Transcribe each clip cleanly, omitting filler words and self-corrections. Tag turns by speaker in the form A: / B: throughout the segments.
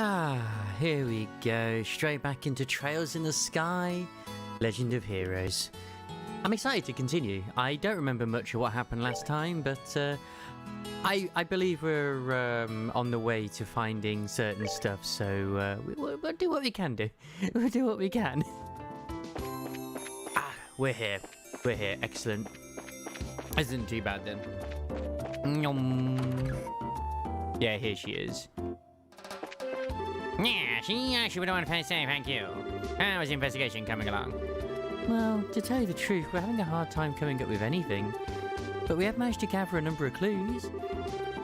A: Ah, here we go. Straight back into Trails in the Sky, Legend of Heroes. I'm excited to continue. I don't remember much of what happened last time, but I believe we're on the way to finding certain stuff, so we'll do what we can do. We'll do what we can. Ah, we're here. We're here. Excellent. Isn't too bad then. Yeah, here she is.
B: Yeah, she would want to say thank you. How was the investigation coming along?
A: Well, to tell you the truth, we're having a hard time coming up with anything. But we have managed to gather a number of clues.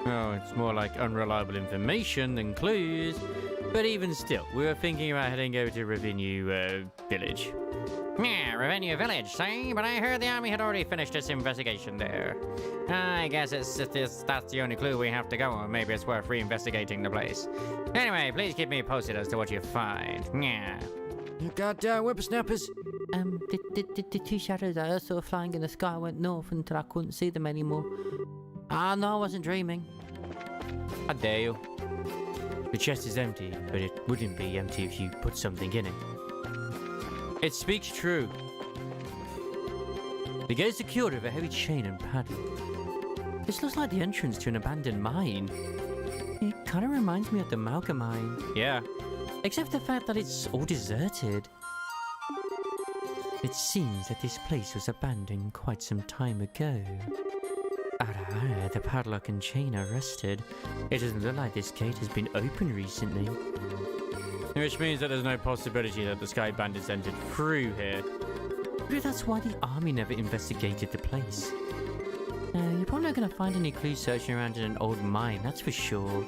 A: Oh, it's more like unreliable information than clues. But even still, we were thinking about heading over to Revenue Village.
B: Yeah, Revenue Village, say? But I heard the army had already finished its investigation there. I guess that's the only clue we have to go on. Maybe it's worth reinvestigating the place. Anyway, please keep me posted as to what you find. Yeah.
C: You goddamn whippersnappers!
A: The two shadows that I saw flying in the sky went north until I couldn't see them anymore. Ah, no, I wasn't dreaming. How dare you? The chest is empty, but it wouldn't be empty if you put something in it. It speaks true. The gate is secured with a heavy chain and padlock. This looks like the entrance to an abandoned mine. It kind of reminds me of the Malka mine. Yeah. Except the fact that it's all deserted. It seems that this place was abandoned quite some time ago. The padlock and chain are rusted. It doesn't look like this gate has been opened recently. Which means that there's no possibility that the Sky Bandits entered through here. Maybe that's why the army never investigated the place. You're probably not going to find any clues searching around in an old mine, that's for sure.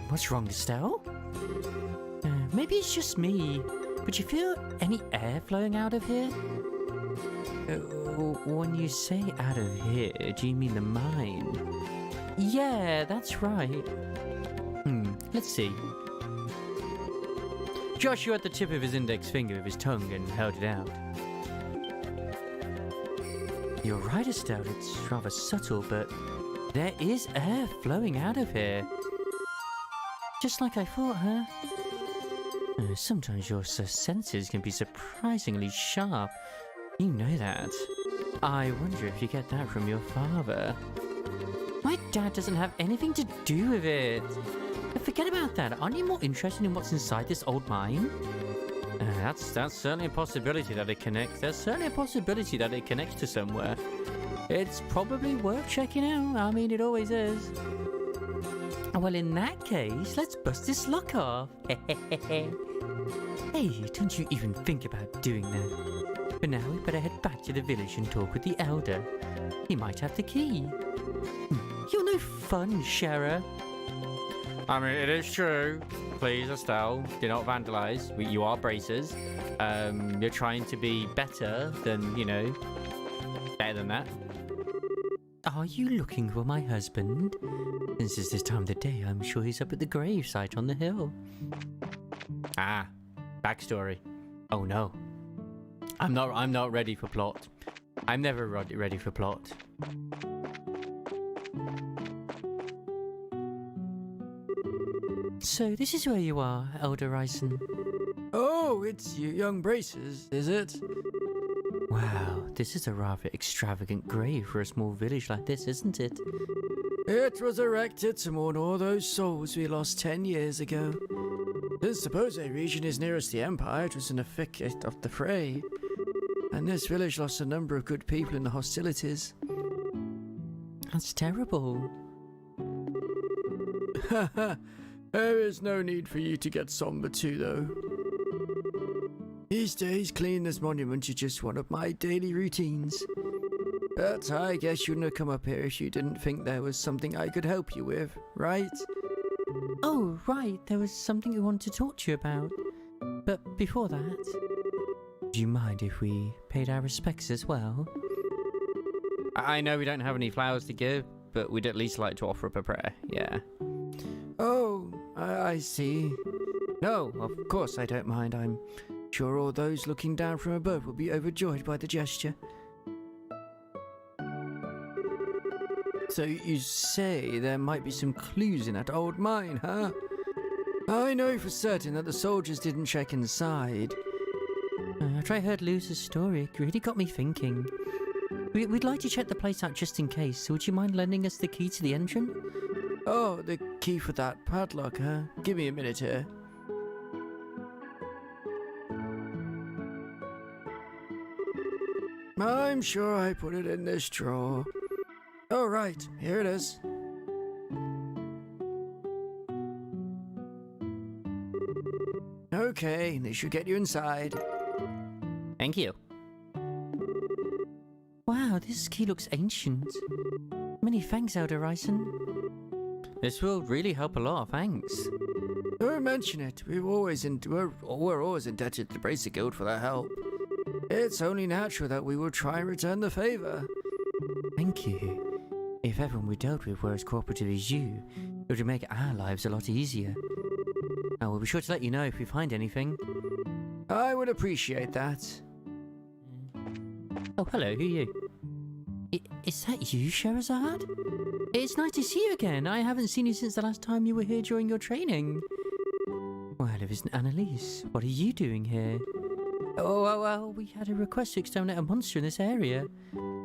A: What's wrong, Estelle? Maybe it's just me, but you feel any air flowing out of here? When you say out of here, do you mean the mine? Yeah, that's right. Let's see. Joshua at the tip of his index finger with his tongue and held it out. You're right, Estelle, it's rather subtle, but there is air flowing out of here. Just like I thought, huh? Sometimes your senses can be surprisingly sharp. You know that. I wonder if you get that from your father. My dad doesn't have anything to do with it. Forget about that. Aren't you more interested in what's inside this old mine? That's certainly a possibility that it connects. There's certainly a possibility that it connects to somewhere. It's probably worth checking out. I mean, it always is. Well, in that case, let's bust this lock off. Hey, don't you even think about doing that. For now, we better head back to the village and talk with the elder. He might have the key. You're no fun, Shara. I mean, it is true. Please, Estelle, do not vandalize. You are bracers. You're trying to be better than, better than that. Are you looking for my husband? Since it's this time of the day, I'm sure he's up at the gravesite on the hill. Ah, backstory. Oh no. I'm not ready for plot. I'm never ready for plot. So this is where you are, Elder Ryson.
C: Oh, it's you young bracers, is it?
A: Wow, this is a rather extravagant grave for a small village like this, isn't it?
C: It was erected to mourn all those souls we lost 10 years ago. Since the Pose region is nearest the Empire, it was in the thicket of the fray. And this village lost a number of good people in the hostilities.
A: That's terrible.
C: Haha. There is no need for you to get somber too, though. These days, cleaning this monument is just one of my daily routines. But I guess you wouldn't have come up here if you didn't think there was something I could help you with, right?
A: Oh, right, there was something we wanted to talk to you about. But before that, do you mind if we paid our respects as well? I know we don't have any flowers to give, but we'd at least like to offer up a prayer, yeah.
C: Oh, I see. No, of course I don't mind. I'm sure all those looking down from above will be overjoyed by the gesture. So you say there might be some clues in that old mine, huh? I know for certain that the soldiers didn't check inside.
A: After I heard Luz's story, it really got me thinking. We'd like to check the place out just in case, so would you mind lending us the key to the entrance?
C: Oh, the key for that padlock, huh? Give me a minute here. I'm sure I put it in this drawer. Oh, right, here it is. Okay, this should get you inside.
A: Thank you. Wow, this key looks ancient. Many thanks, Elder Ryson. This will really help a lot, thanks.
C: Don't mention it. We're always indebted to the Bracer Guild for their help. It's only natural that we will try and return the favor.
A: Thank you. If everyone we dealt with were as cooperative as you, it would make our lives a lot easier. I will be sure to let you know if we find anything.
C: I would appreciate that.
A: Oh, hello, who are you? Is that you, Sherazad? It's nice to see you again. I haven't seen you since the last time you were here during your training. Well, it isn't Annalise. What are you doing here? Oh, well, we had a request to exterminate a monster in this area.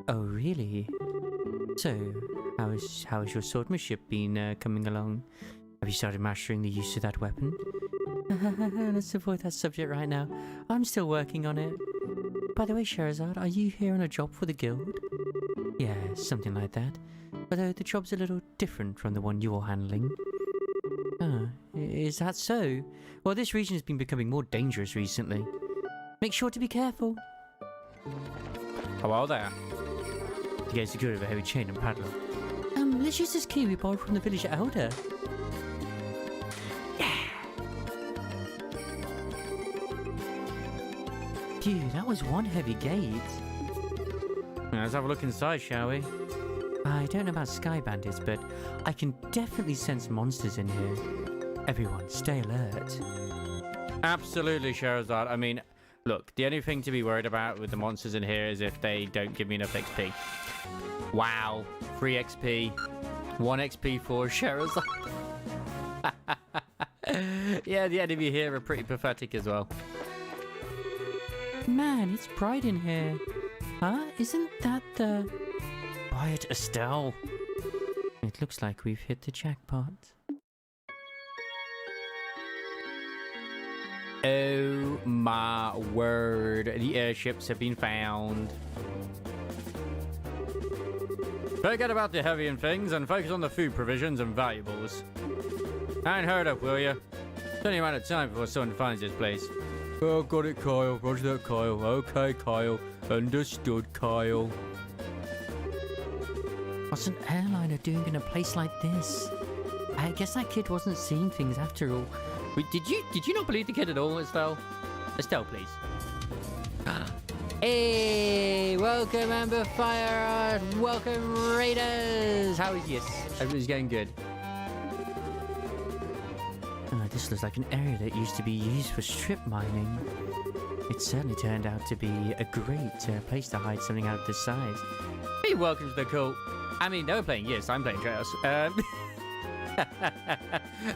A: Oh, really? So, how has your swordsmanship been coming along? Have you started mastering the use of that weapon? Let's avoid that subject right now. I'm still working on it. By the way, Sherazad, are you here on a job for the guild? Yeah, something like that. Although the job's a little different from the one you're handling. Is that so? Well, this region has been becoming more dangerous recently. Make sure to be careful.
B: Hello there.
A: You get secured with a heavy chain and padlock. Let's use this key we borrowed from the village elder. Phew, that was one heavy gate.
B: Let's have a look inside, shall we?
A: I don't know about sky bandits, but I can definitely sense monsters in here. Everyone, stay alert.
B: Absolutely, Sherazad. I mean, look, the only thing to be worried about with the monsters in here is if they don't give me enough XP. Wow, 3 XP. 1 XP for Sherazad. Yeah, the enemy here are pretty pathetic as well.
A: Man, it's bright in here. Huh? Isn't that the...
B: Quiet, Estelle.
A: It looks like we've hit the jackpot.
B: Oh my word. The airships have been found. Forget about the heavy and things and focus on the food provisions and valuables. And hurry up, will you? It's only a matter of time before someone finds this place. Oh, got it, Kyle. Roger that, Kyle. Okay, Kyle. Understood, Kyle.
A: What's an airliner doing in a place like this? I guess that kid wasn't seeing things after all.
B: Wait, did you not believe the kid at all, Estelle? Estelle, please.
A: Hey, welcome Amber Fire, welcome Raiders.
B: How is yes? Everything's going good.
A: This looks like an area that used to be used for strip mining. It certainly turned out to be a great place to hide something out of this size.
B: Hey, welcome to the cult. I mean, they were playing yes, I'm playing Chaos.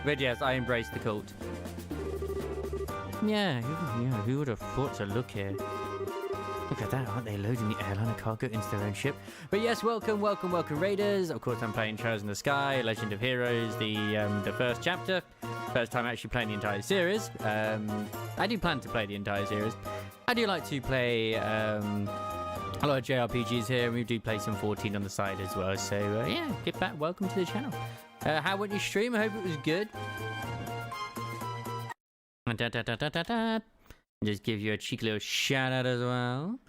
B: But yes, I embrace the cult.
A: Yeah, who would have thought to look here? Look at that, aren't they loading the airliner cargo into their own ship?
B: But yes, welcome Raiders. Of course, I'm playing Chosen the Sky, Legend of Heroes, the first chapter. First time actually playing the entire series. I do plan to play the entire series. I do like to play a lot of JRPGs here, and we do play some 14 on the side as well. So yeah, get back. Welcome to the channel. How went your stream? I hope it was good. Just give you a cheeky little shout out as well.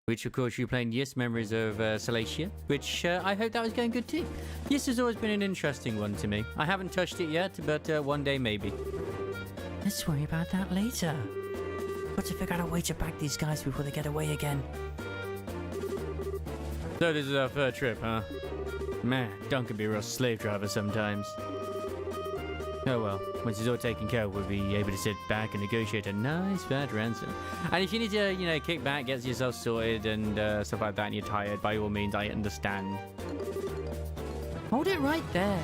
B: Which, of course, you're playing Yes Memories of Salacia, which I hope that was going good too. Yes has always been an interesting one to me. I haven't touched it yet, but one day maybe.
A: Let's worry about that later. Got to figure out a way to back these guys before they get away again.
B: So this is our third trip, huh? Man, Don can be a real slave driver sometimes. Oh well, once it's all taken care of, we'll be able to sit back and negotiate a nice fat ransom. And if you need to, kick back, get yourself sorted and stuff like that, and you're tired, by all means, I understand.
A: Hold it right there.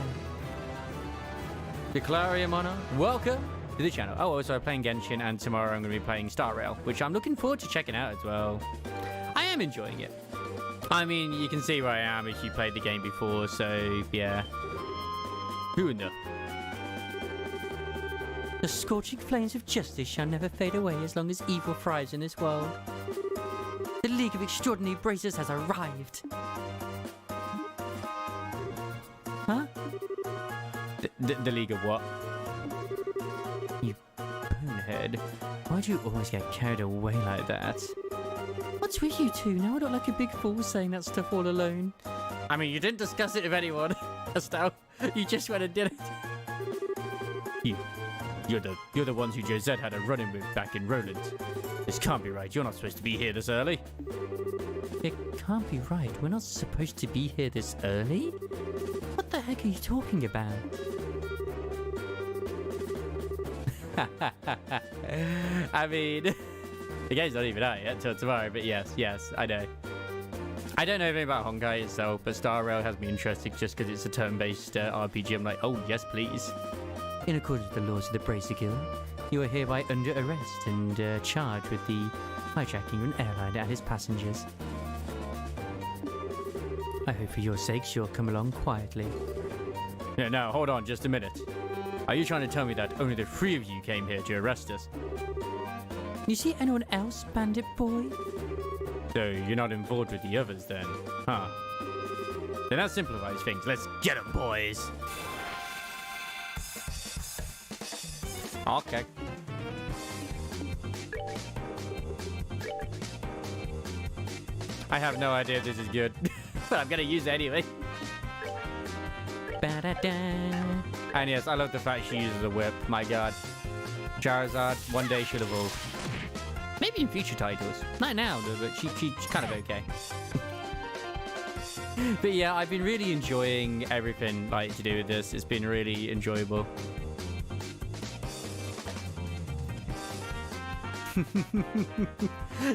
B: Declarium Honor, welcome.
A: to the channel. Oh, also I'm playing Genshin, and tomorrow I'm going to be playing Star Rail, which I'm looking forward to checking out as well. I am enjoying it. I mean, you can see where I am if you played the game before, so yeah. Who in the... The scorching flames of justice shall never fade away as long as evil thrives in this world. The League of Extraordinary Bracers has arrived. Huh? The League of what? You bonehead. Why do you always get carried away like that? What's with you two? Now I look like a big fool saying that stuff all alone. I mean, you didn't discuss it with anyone, Estelle. You just went and did it. You're the ones who Josette had a run-in with back in Roland. This can't be right. You're not supposed to be here this early. It can't be right. We're not supposed to be here this early? What the heck are you talking about? I mean, the game's not even out yet till tomorrow, but yes, I know. I don't know anything about Honkai itself, but Star Rail has me interested just because it's a turn-based RPG. I'm like, oh, yes, please. In accordance with the laws of the Bracer Guild, you are hereby under arrest and charged with the hijacking of an airliner and its passengers. I hope for your sakes you'll come along quietly. Yeah, now, hold on just a minute. Are you trying to tell me that only the three of you came here to arrest us? You see anyone else, bandit boy? So you're not involved with the others then, huh? Then that simplifies things. Let's get 'em, boys! Okay. I have no idea if this is good, but I'm gonna use it anyway. Ba-da-da. And yes, I love the fact she uses a whip. My god. Charizard, one day should evolve. Maybe in future titles. Not now, though, but she's kind of okay. But yeah, I've been really enjoying everything like to do with this. It's been really enjoyable.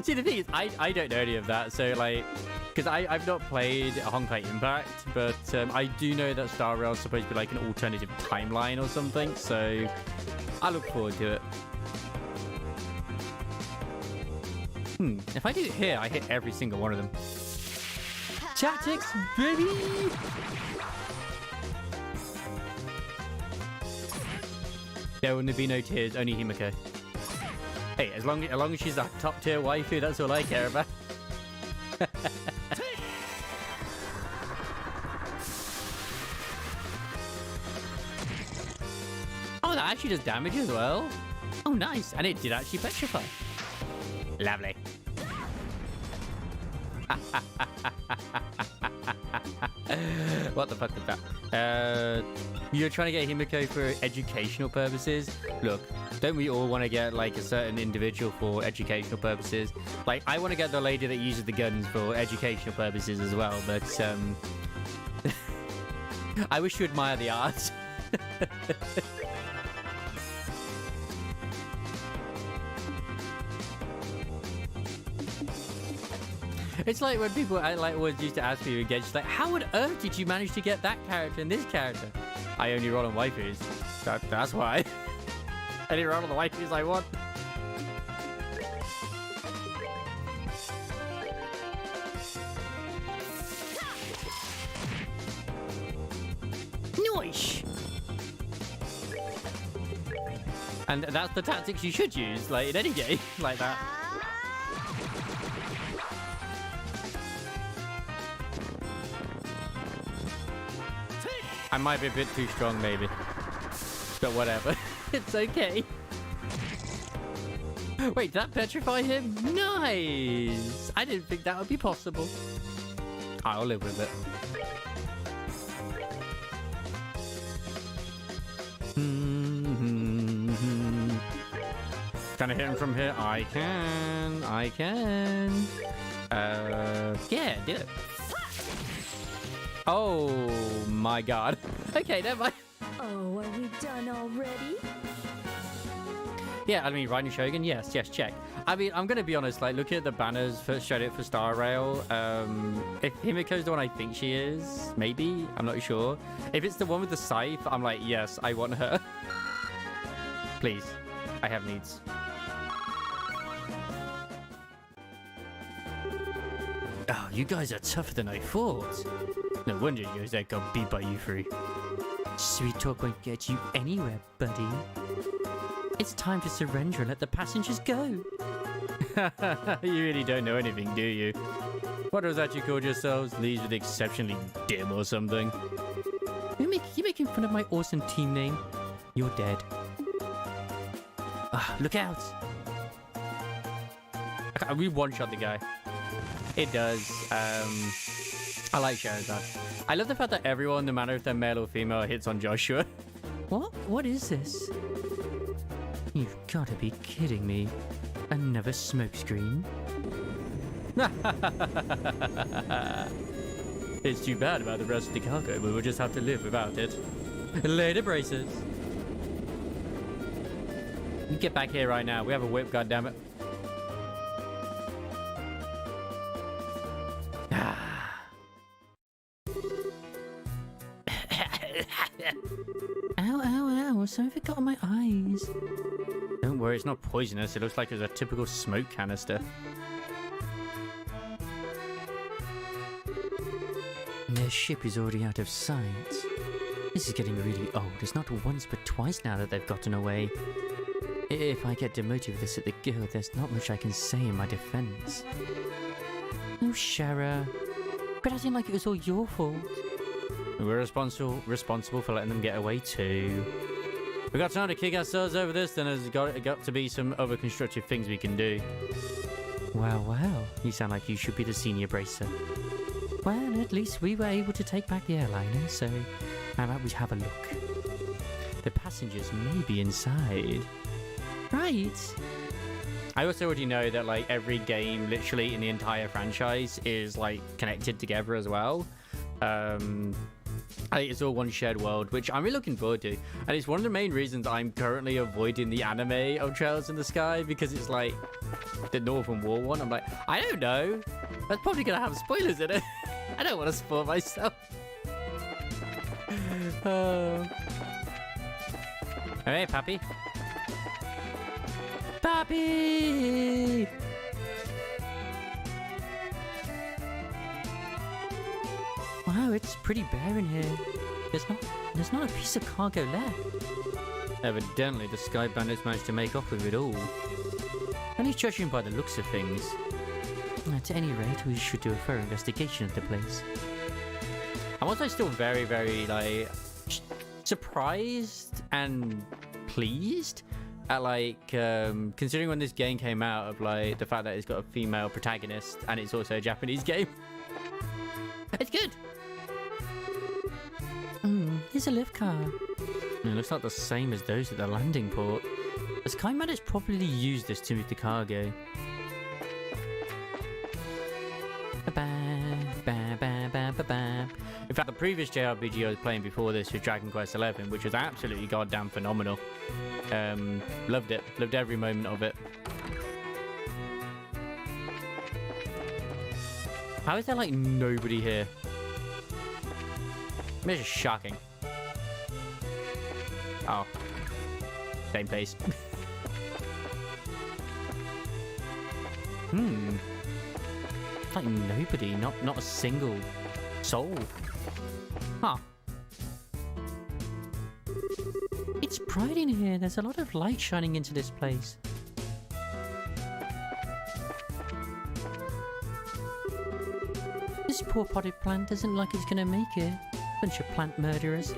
A: See, the thing is, I don't know any of that, so like, because I've not played Honkai Impact, but I do know that Star Rail is supposed to be like an alternative timeline or something, so I look forward to it. If I do it here, I hit every single one of them. Tactics, baby! There will be no tears, only Himiko. Hey, as long as she's a top tier waifu, that's all I care about. Oh, that actually does damage as well. Oh, nice. And it did actually petrify. Lovely. What the fuck was that? You're trying to get Himiko for educational purposes? Look, don't we all want to get like a certain individual for educational purposes? Like, I want to get the lady that uses the guns for educational purposes as well, but I wish you admire the art. It's like when people always used to ask me again, just like, how on earth did you manage to get that character and this character? I only roll on waifus. That's why. I only roll on the waifus I want. Nice. And that's the tactics you should use, like in any game, like that. I might be a bit too strong, maybe. But whatever. It's okay. Wait, did that petrify him? Nice! I didn't think that would be possible. I'll live with it. Can I hit him from here? I can. Yeah, do it. Oh my god. Okay, never mind.
D: Oh, are we done already?
A: Yeah, I mean, riding Shogun, yes, check. I mean, I'm gonna be honest, like, looking at the banners for showed it for Star Rail, if Himiko's the one I think she is, maybe, I'm not sure. If it's the one with the scythe, I'm like, yes, I want her.
B: Please. I have needs.
A: Oh, you guys are tougher than I thought.
B: No wonder Jose got beat by you three.
A: Sweet talk won't get you anywhere, buddy. It's time to surrender and let the passengers go.
B: You really don't know anything, do you? What was that you called yourselves? Leads with exceptionally dim or something?
A: You making fun of my awesome team name? You're dead. Ah, look out!
B: We one-shot the guy. It does. I like Charizard. I love the fact that everyone, no matter if they're male or female, hits on Joshua.
A: What? What is this? You've got to be kidding me. Another smokescreen?
B: It's too bad about the rest of the cargo, but we'll just have to live without it. Later, braces. You get back here right now. We have a whip, goddammit.
A: Ow, ow, ow. Something got on my eyes.
B: Don't worry, it's not poisonous. It looks like it's a typical smoke canister.
A: Their ship is already out of sight. This is getting really old. It's not once but twice now that they've gotten away. If I get demoted with this at the guild, there's not much I can say in my defense. Oh, Shara. But I seem like it was all your fault.
B: We're responsible for letting them get away too. We got time to kick ourselves over this, then there's got to be some other constructive things we can do.
A: Wow, wow. You sound like you should be the senior bracer. Well, at least we were able to take back the airliner, so how about we have a look? The passengers may be inside. Right.
B: I also already know that like every game literally in the entire franchise is like connected together as well. It's all one shared world, which I'm really looking forward to. And it's one of the main reasons I'm currently avoiding the anime of Trails in the Sky, because it's like the Northern War one. I'm like, I don't know. That's probably going to have spoilers in it. I don't want to spoil myself. Hey, Pappy.
A: Pappy! Wow, it's pretty bare in here. There's not a piece of cargo left.
B: Evidently, the Sky Bandits managed to make off with it all.
A: Only judging by the looks of things. At any rate, we should do a thorough investigation of the place.
B: I'm also still very, very, like, surprised and pleased at, like, considering when this game came out, of, like, the fact that it's got a female protagonist and it's also a Japanese game. It's good.
A: Here's a lift car.
B: It looks like the same as those at the landing port.
A: The Sky Bandits probably used this to move the cargo.
B: In fact, the previous JRPG I was playing before this was Dragon Quest XI, which was absolutely goddamn phenomenal. Loved it. Loved every moment of it. How is there like nobody here? This is shocking. Oh. Same place.
A: Like nobody, not a single soul.
B: Huh.
A: It's bright in here. There's a lot of light shining into this place. This poor potted plant doesn't look like it's gonna make it. Bunch of plant murderers.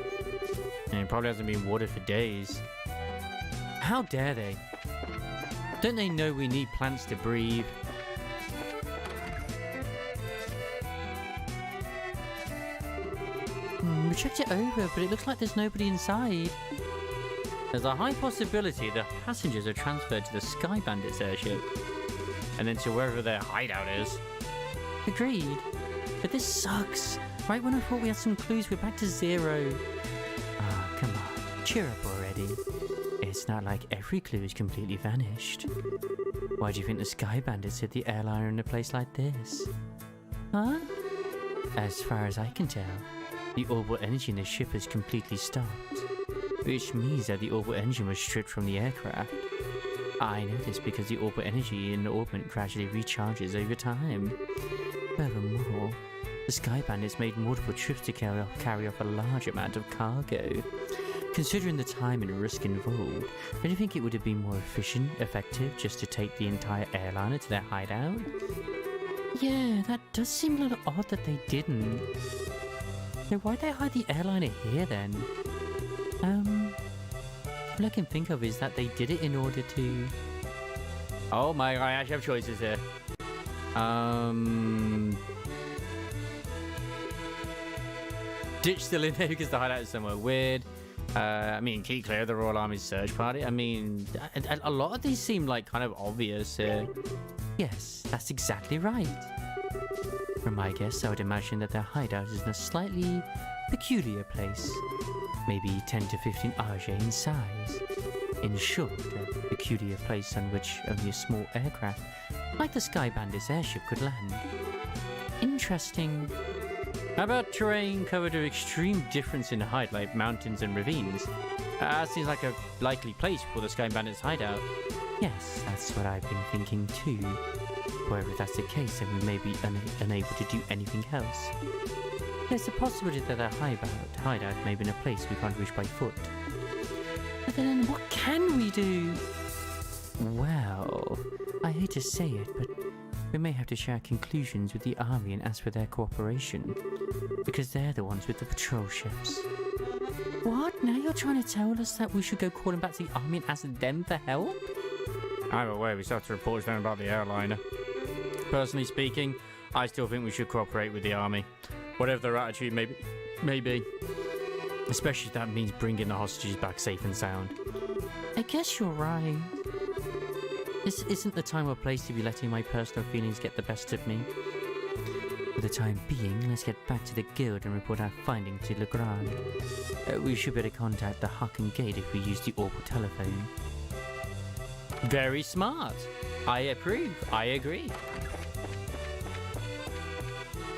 B: And it probably hasn't been watered for days.
A: How dare they? Don't they know we need plants to breathe? We checked it over, but it looks like there's nobody inside.
B: There's a high possibility the passengers are transferred to the Sky Bandits airship. And then to wherever their hideout is.
A: Agreed. But this sucks. Right when I thought we had some clues, we're back to zero. Ah, come on. Cheer up already. It's not like every clue is completely vanished. Why do you think the Sky Bandits hid the airliner in a place like this? Huh? As far as I can tell, the orbital energy in the ship has completely stopped. which means that the orbital engine was stripped from the aircraft. I know this because the orbital energy in the orbit gradually recharges over time. Furthermore, the Sky Bandits made multiple trips to carry off a large amount of cargo. Considering the time and risk involved, don't you think it would have been more effective just to take the entire airliner to their hideout? Yeah, that does seem a little odd that they didn't. So why'd they hide the airliner here then? All I can think of is that they did it in order to... Oh my god, I actually have choices here. Ditch still in there because the hideout is somewhere weird. I mean, keep clear of the Royal Army's search party. I mean, a lot of these seem like kind of obvious here. Yes, that's exactly right. From my guess, I would imagine that their hideout is in a slightly peculiar place. Maybe 10 to 15 RJ in size. In short, a peculiar place on which only a small aircraft, like the Sky Bandit's airship, could land. Interesting. How about terrain covered with extreme difference in height, like mountains and ravines? Seems like a likely place for the Sky Bandit's hideout. Yes, that's what I've been thinking too. However, if that's the case, then we may be unable to do anything else. There's a possibility that our hideout may be in a place we can't reach by foot. But then what can we do? Well, I hate to say it, but we may have to share conclusions with the army and ask for their cooperation. Because they're the ones with the patrol ships. What? Now you're trying to tell us that we should go calling back to the army and ask them for help?
B: Either way, we still have to report to them about the airliner. Personally speaking, I still think we should cooperate with the army. Whatever their attitude may be. Especially if that means bringing the hostages back safe and sound.
A: I guess you're right. This isn't the time or place to be letting my personal feelings get the best of me. For the time being, let's get back to the guild and report our finding to Legrand. We should better contact the Hucken Gate if we use the orbital telephone.
B: Very smart. I approve. I agree.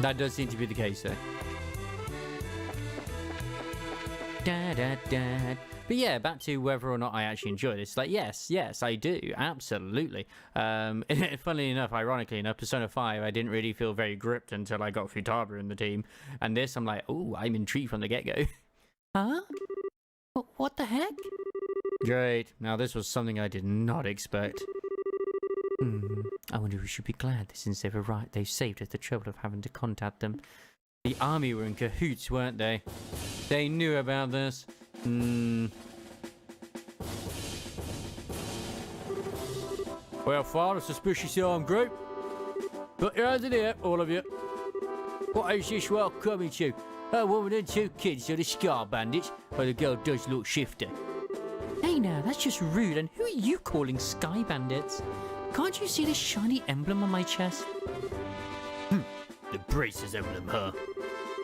B: That does seem to be the case, though. But yeah, back to whether or not I actually enjoy this. Like, yes, I do. Absolutely. Funnily enough, ironically enough, Persona 5, I didn't really feel very gripped until I got Futaba in the team. And this, I'm like, oh, I'm intrigued from the get-go.
A: Huh? What the heck?
B: Great. Now, this was something I did not expect.
A: I wonder if we should be glad that since they've arrived, they've saved us the trouble of having to contact them.
B: The army were in cahoots, weren't they? They knew about this. Well, father, suspicious armed group. Put your hands in the air, all of you. What is this we're coming to? A woman and two kids are the Scar Bandits, but the girl does look shifty.
A: Hey now, that's just rude, and who are you calling Sky Bandits? Can't you see this shiny emblem on my chest?
B: The braces emblem, huh?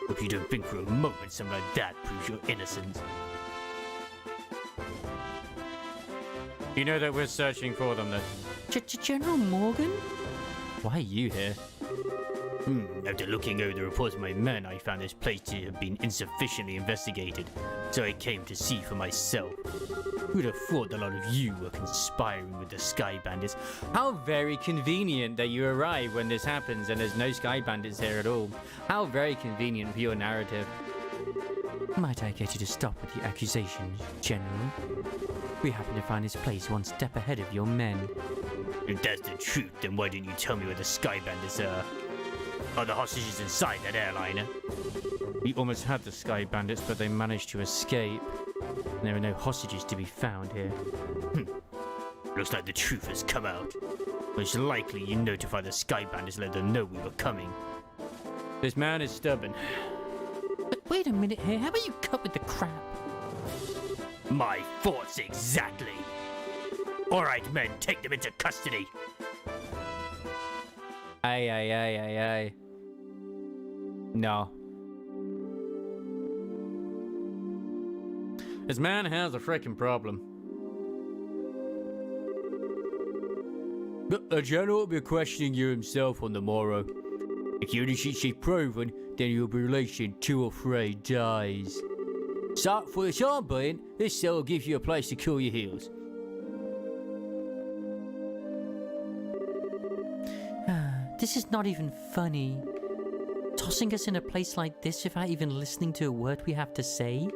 B: Hope you don't think for a moment something like that proves your innocence. You know that we're searching for them, though.
A: General Morgan?
B: Why are you here? After looking over the reports of my men, I found this place to have been insufficiently investigated, so I came to see for myself. Who'd have thought a lot of you were conspiring with the Sky Bandits? How very convenient that you arrive when this happens and there's no Sky Bandits here at all. How very convenient for your narrative.
A: Might I get you to stop with the accusations, General? We happen to find this place one step ahead of your men.
B: If that's the truth, then why didn't you tell me where the Sky Bandits are? Are the hostages inside that airliner?
A: We almost had the Sky Bandits, but they managed to escape. There are no hostages to be found here.
B: Looks like the truth has come out. Most likely you notified the Sky Bandits, let them know we were coming. This man is stubborn.
A: But wait a minute here, how about you cut with the crap?
B: My thoughts exactly. Alright men, take them into custody.
A: Aye. No.
B: This man has a freaking problem. The general will be questioning you himself on the morrow. If you should proven, then you'll be released in 2 or 3 days.
A: So, for the time being, this cell will give you a place to cool your heels. This is not even funny. Tossing us in a place like this without even listening to a word we have to say?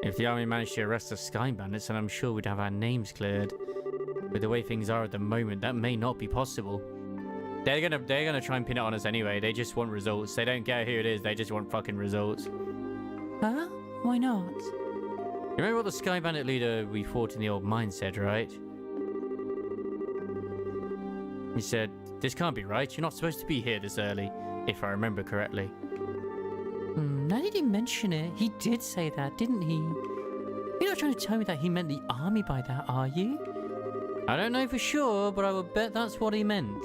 B: If the army managed to arrest the Sky Bandits, then I'm sure we'd have our names cleared. With the way things are at the moment, that may not be possible. They're gonna try and pin it on us anyway. They just want results. They don't care who it is. They just want fucking results.
A: Huh? Why not?
B: You remember what the Sky Bandit leader we fought in the old mine said, right? He said, "This can't be right. You're not supposed to be here this early," if I remember correctly.
A: Now that you mention it, he did say that, didn't he? You're not trying to tell me that he meant the army by that, are you?
B: I don't know for sure, but I would bet that's what he meant.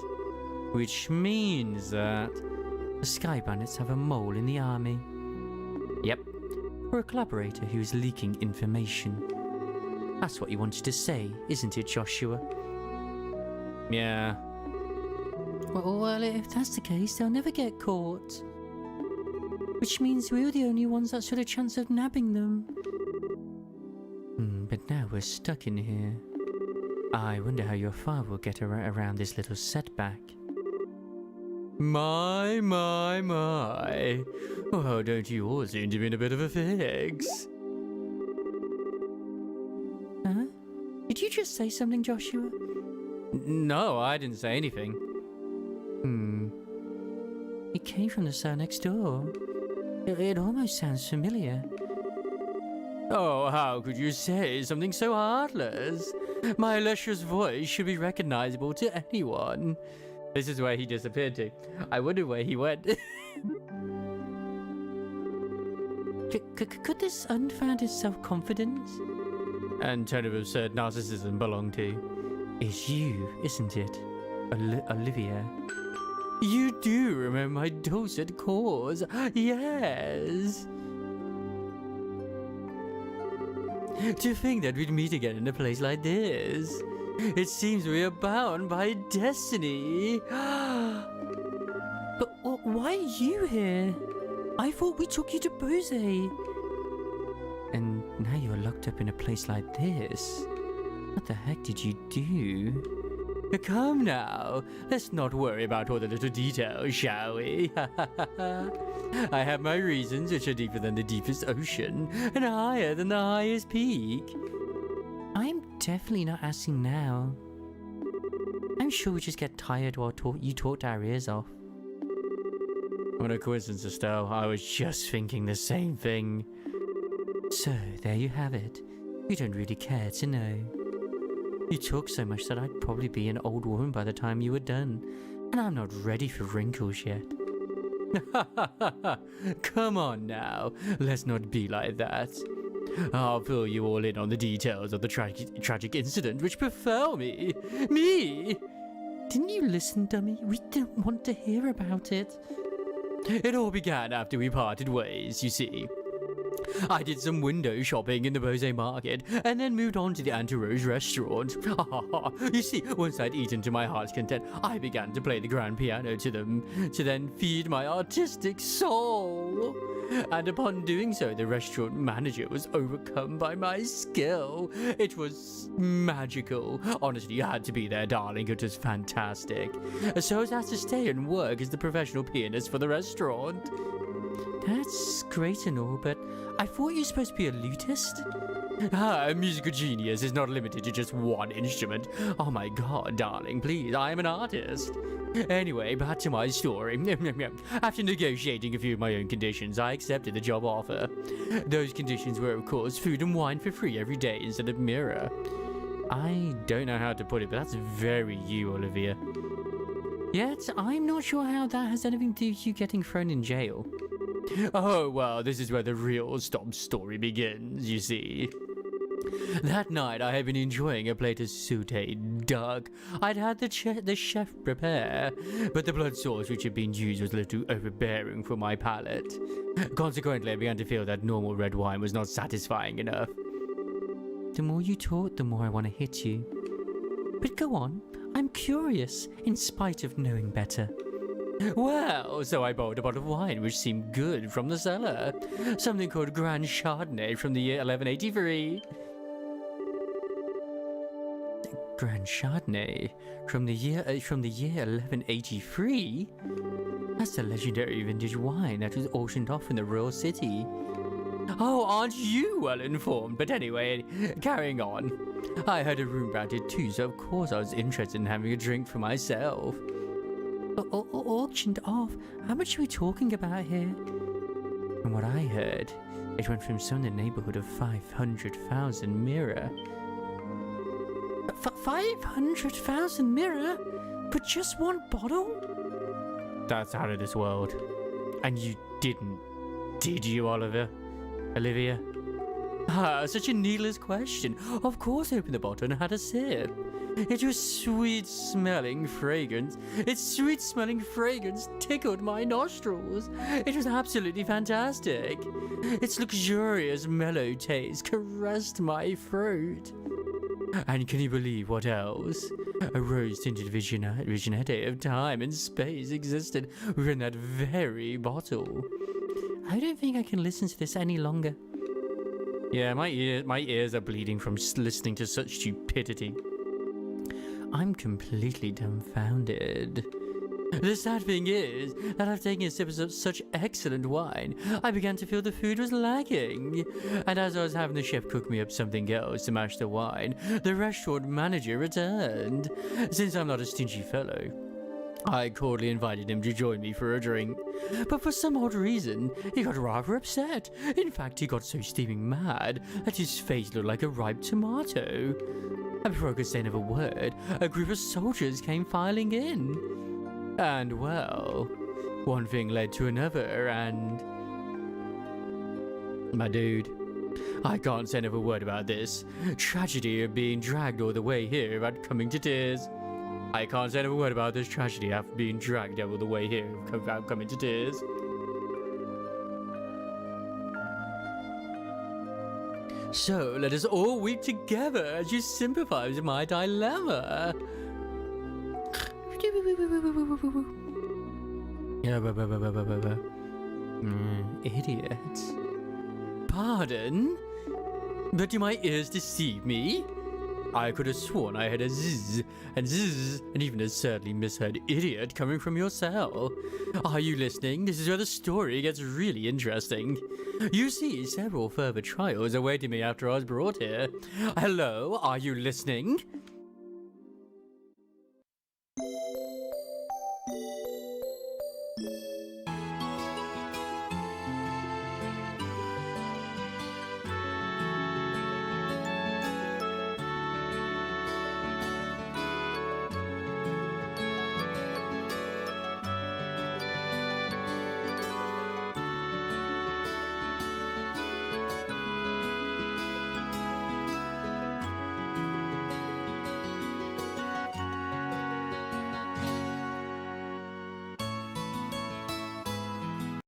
B: Which means that
A: The Sky Bandits have a mole in the army.
B: Yep.
A: Or a collaborator who is leaking information. That's what you wanted to say, isn't it, Joshua?
B: Yeah.
A: Well, if that's the case, they'll never get caught. Which means we're the only ones that stood a chance of nabbing them. But now we're stuck in here. I wonder how your father will get around this little setback. My. Oh, don't you all seem to be in a bit of a fix? Huh? Did you just say something, Joshua?
B: No, I didn't say anything.
A: It came from the cell next door. It almost sounds familiar.
B: Oh, how could you say something so heartless? My illustrious voice should be recognizable to anyone. This is where he disappeared to. I wonder where he went.
A: Could this unfounded self-confidence
B: and tone of absurd narcissism belong to?
A: It's you, isn't it, Olivia?
B: You do remember my dulcet calls, yes.
A: To think that we'd meet again in a place like this. It seems we are bound by destiny. But why are you here? I thought we took you to Bose. And now you're locked up in a place like this. What the heck did you do?
B: Come now, let's not worry about all the little details, shall we? I have my reasons, which are deeper than the deepest ocean, and higher than the highest peak.
A: I'm definitely not asking now. I'm sure we just get tired while you talked our ears off.
B: What a coincidence, Estelle. I was just thinking the same thing.
A: So, there you have it. You don't really care to know. You talk so much that I'd probably be an old woman by the time you were done, and I'm not ready for wrinkles yet.
B: Come on now, let's not be like that. I'll fill you all in on the details of the tragic incident which befell me. Me!
A: Didn't you listen, dummy? We didn't want to hear about it.
B: It all began after we parted ways, you see. I did some window shopping in the Bose market and then moved on to the Anti-Rose restaurant. You see, once I'd eaten to my heart's content, I began to play the grand piano to them to then feed my artistic soul. And upon doing so, the restaurant manager was overcome by my skill. It was magical. Honestly, you had to be there, darling. It was fantastic. So I was asked to stay and work as the professional pianist for the restaurant.
A: That's great and all, but I thought you were supposed to be a lutist.
B: A musical genius is not limited to just one instrument. Oh my god, darling, please, I am an artist. Anyway, back to my story. After negotiating a few of my own conditions, I accepted the job offer. Those conditions were, of course, food and wine for free every day instead of mirror. I don't know how to put it, but that's very you, Olivia.
A: Yet, I'm not sure how that has anything to do with you getting thrown in jail.
B: Oh, well, this is where the real story begins, you see. That night, I had been enjoying a plate of sautéed duck I'd had the chef prepare, but the blood sauce which had been used was a little too overbearing for my palate. Consequently, I began to feel that normal red wine was not satisfying enough.
A: The more you talk, the more I want to hit you. But go on, I'm curious, in spite of knowing better. Well, so I bought a bottle of wine which seemed good from the cellar. Something called Grand Chardonnay from the year 1183. Grand Chardonnay from the year 1183? That's the legendary vintage wine that was auctioned off in the royal city. Oh, aren't you well informed? But anyway, carrying on. I heard a rumor about it too, so of course I was interested in having a drink for myself. Auctioned off? How much are we talking about here? From what I heard, it went from some in the neighborhood of 500,000 mirror. 500,000 mirror? For just one bottle? That's out of this world. And you didn't, did you, Olivia? Such a needless question. Of course I opened the bottle and had a sip. It was sweet-smelling fragrance. Its sweet-smelling fragrance tickled my nostrils. It was absolutely fantastic. Its luxurious, mellow taste caressed my throat. And can you believe what else? A rose-tinted visionette of time and space existed within that very bottle. I don't think I can listen to this any longer. Yeah, my ears are bleeding from listening to such stupidity. I'm completely dumbfounded. The sad thing is that after taking a sip of such excellent wine, I began to feel the food was lacking. And as I was having the chef cook me up something else to match the wine, the restaurant manager returned. Since I'm not a stingy fellow, I cordially invited him to join me for a drink. But for some odd reason, he got rather upset. In fact, he got so steaming mad that his face looked like a ripe tomato. And before I could say another word, a group of soldiers came filing in. And well, one thing led to another, and... My dude, I can't say another word about this. Tragedy of being dragged all the way here without coming to tears. I can't say another word about this tragedy after being dragged all the way here without coming to tears. So let us all weep together as you sympathize with my dilemma. Idiot. Pardon? But do my ears deceive me? I could have sworn I had a zzz, and even a sadly misheard idiot coming from your cell. Are you listening? This is where the story gets really interesting. You see, several further trials awaited me after I was brought here. Hello, are you listening?